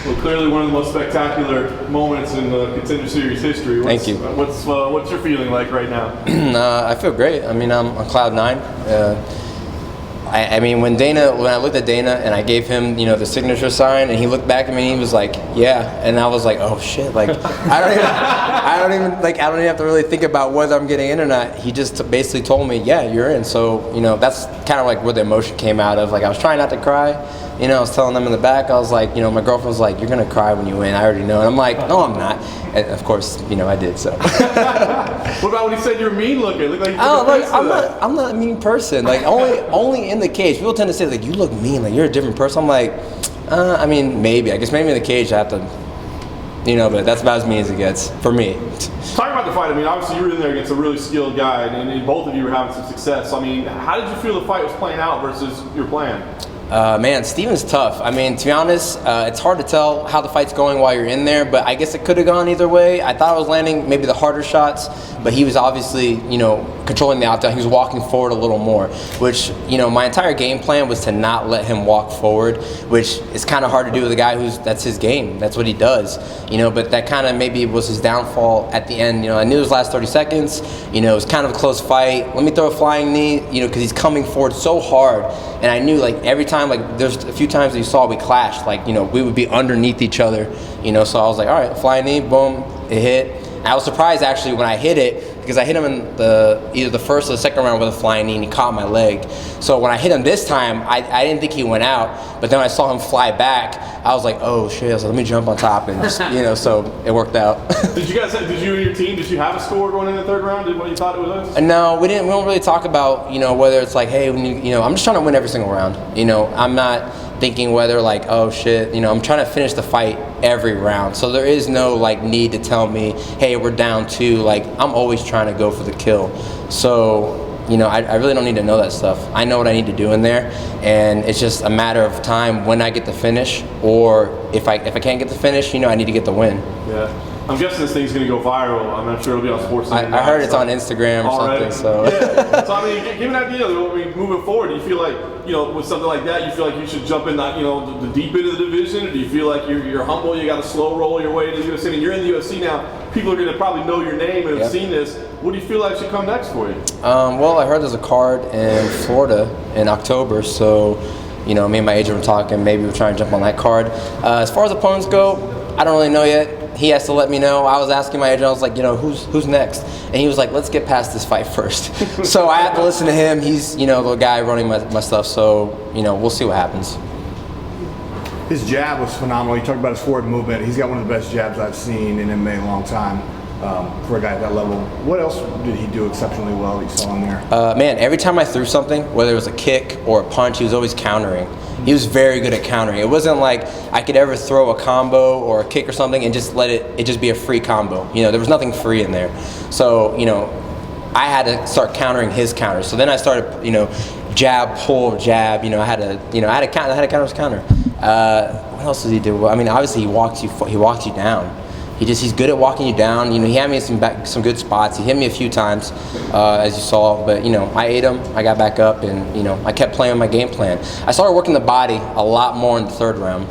Well, clearly one of the most spectacular moments in the Contender Series history. Thank you. What's your feeling like right now? I feel great. I mean, I'm on cloud nine. I mean, when I looked at Dana and I gave him, the signature sign, and he looked back at me and he was like, "Yeah," and I was like, "Oh shit!" Like, I don't even have to really think about whether I'm getting in or not. He just basically told me, "Yeah, you're in." So, that's kind of like where the emotion came out of. Like, I was trying not to cry. I was telling them in the back, I was like, my girlfriend was like, "You're gonna cry when you win. I already know." And I'm like, "No, I'm not." And of course, I did. So. What about when he said you're mean looking? Look like I'm not a mean person. Like only in the cage. People tend to say like, "You look mean. Like you're a different person." I'm like, I mean, maybe. I guess maybe in the cage I have to, but that's about as mean as it gets for me. Talking about the fight, I mean, obviously you were in there against a really skilled guy, and both of you were having some success. I mean, how did you feel the fight was playing out versus your plan? Man, Steven's tough. I mean, to be honest, it's hard to tell how the fight's going while you're in there, but I guess it could have gone either way. I thought I was landing maybe the harder shots, but he was obviously, controlling the outdown. He was walking forward a little more, which, my entire game plan was to not let him walk forward, which is kind of hard to do with a guy that's his game. That's what he does, but that kind of maybe was his downfall at the end. I knew it was last 30 seconds. It was kind of a close fight. Let me throw a flying knee, because he's coming forward so hard, and I knew like every time, like there's a few times that you saw we clashed, like we would be underneath each other, so I was like, all right, flying knee, boom, it hit. And I was surprised actually when I hit it, because I hit him in either the first or the second round with a flying knee, and he caught my leg. So when I hit him this time, I didn't think he went out, but then when I saw him fly back, I was like, oh shit, I was like, let me jump on top, and just, so it worked out. Did you and your team, did you have a score going in the third round? What you thought it was? No, we don't really talk about, whether it's like, hey, I'm just trying to win every single round. I'm not thinking whether like, oh shit, I'm trying to finish the fight every round. So there is no like need to tell me, hey, we're down 2. Like, I'm always trying to go for the kill. So, I really don't need to know that stuff. I know what I need to do in there, and it's just a matter of time when I get the finish, or if I can't get the finish, I need to get the win. Yeah. I'm guessing this thing's going to go viral. I'm not sure it'll be on Sports. I heard it's on Instagram or something. So. Yeah. So I mean, give me an idea. Moving forward, do you feel like with something like that, you feel like you should jump in the deep end of the division, or do you feel like you're humble? You got to slow roll your way to the UFC, and you're in the UFC now. People are going to probably know your name and have seen this. What do you feel like should come next for you? Well, I heard there's a card in Florida in October, so me and my agent were talking. Maybe we're trying to jump on that card. As far as opponents go, I don't really know yet. He has to let me know. I was asking my agent, I was like, who's next? And he was like, let's get past this fight first. So I have to listen to him. He's, the guy running my stuff. So, we'll see what happens. His jab was phenomenal. You talked about his forward movement. He's got one of the best jabs I've seen in MMA in a long time. For a guy at that level. What else did he do exceptionally well that you saw in there? Man, every time I threw something, whether it was a kick or a punch, he was always countering. He was very good at countering. It wasn't like I could ever throw a combo or a kick or something and just let it just be a free combo. There was nothing free in there. So, I had to start countering his counters. So then I started, jab, pull, jab. I had to counter his counter. What else does he do? Well, I mean, obviously he walks you down. He's good at walking you down. He had me in some good spots. He hit me a few times, as you saw. But I ate him. I got back up, and I kept playing my game plan. I started working the body a lot more in the third round.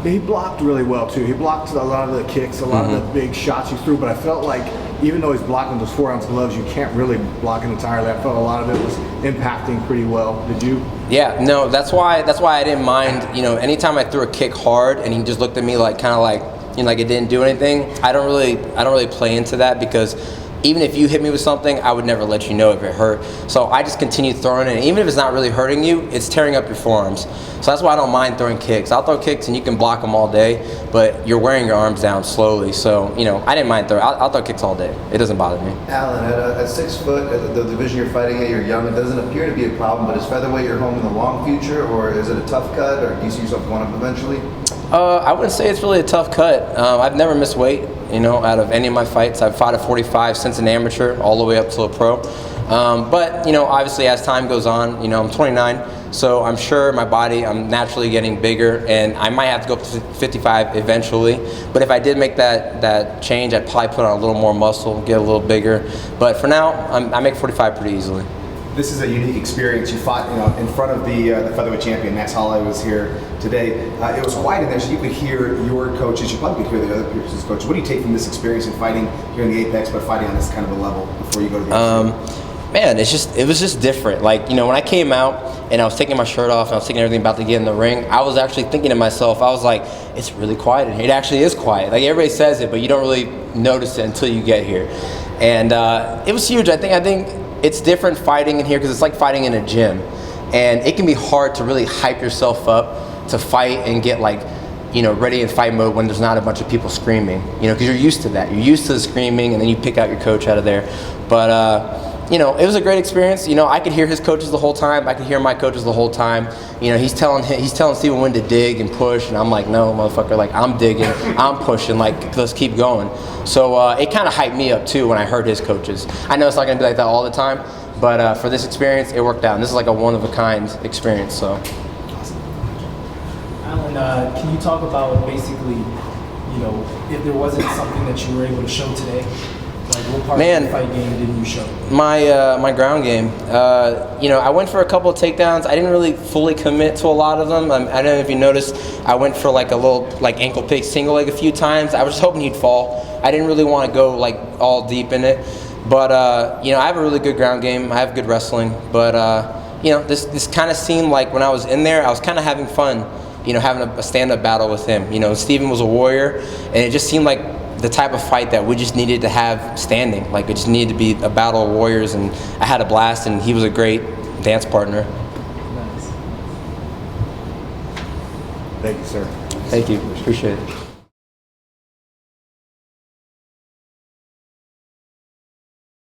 Yeah, he blocked really well too. He blocked a lot of the kicks, a lot of the big shots he threw. But I felt like even though he's blocking those 4-ounce gloves, you can't really block it entirely. I felt a lot of it was impacting pretty well. Did you? Yeah, no. That's why I didn't mind. Anytime I threw a kick hard, and he just looked at me like like it didn't do anything. I don't really play into that, because even if you hit me with something, I would never let you know if it hurt. So I just continue throwing it. And even if it's not really hurting you, it's tearing up your forearms. So that's why I don't mind throwing kicks. I'll throw kicks and you can block them all day, but you're wearing your arms down slowly. So, I didn't mind throwing. I'll throw kicks all day. It doesn't bother me. Aalon, at 6 foot, at the division you're fighting at, you're young. It doesn't appear to be a problem, but is featherweight your home in the long future, or is it a tough cut, or do you see yourself going up eventually? I wouldn't say it's really a tough cut. I've never missed weight, out of any of my fights. I've fought at 45 since an amateur all the way up to a pro. But, obviously as time goes on, I'm 29, so I'm sure my body, I'm naturally getting bigger, and I might have to go up to 55 eventually. But if I did make that change, I'd probably put on a little more muscle, get a little bigger. But for now, I make 45 pretty easily. this is a unique experience. You fought, in front of the featherweight champion. Max Holloway was here today. It was quiet in there, so you could hear your coaches. You probably could hear the other person's coaches. What do you take from this experience in fighting here in the Apex, but fighting on this kind of a level before you go to the Man, it was just different. Like, when I came out and I was taking my shirt off and I was taking everything about to get in the ring, I was actually thinking to myself, I was like, it's really quiet in here. It actually is quiet. Like, everybody says it, but you don't really notice it until you get here. And it was huge. I think it's different fighting in here because it's like fighting in a gym. And it can be hard to really hype yourself up to fight and get ready in fight mode when there's not a bunch of people screaming, because you're used to that. You're used to the screaming, and then you pick out your coach out of there. But, it was a great experience. I could hear his coaches the whole time. I could hear my coaches the whole time. He's telling Steven when to dig and push, and I'm like, no, motherfucker, like, I'm digging, I'm pushing, like, let's keep going. So it kind of hyped me up, too, when I heard his coaches. I know it's not going to be like that all the time, but for this experience, it worked out. And this is like a one-of-a-kind experience, so. Aalon, can you talk about basically, if there wasn't something that you were able to show today? Like, what part of the fight game didn't you show? My ground game. I went for a couple of takedowns. I didn't really fully commit to a lot of them. I don't know if you noticed. I went for like a little ankle pick single leg a few times. I was hoping he'd fall. I didn't really want to go all deep in it. But I have a really good ground game. I have good wrestling. But this kind of seemed like when I was in there, I was kind of having fun. Having a stand-up battle with him. Steven was a warrior, and it just seemed like the type of fight that we just needed to have standing. Like, it just needed to be a battle of warriors, and I had a blast, and he was a great dance partner. Nice. Thank you, sir. Thank you. Appreciate it.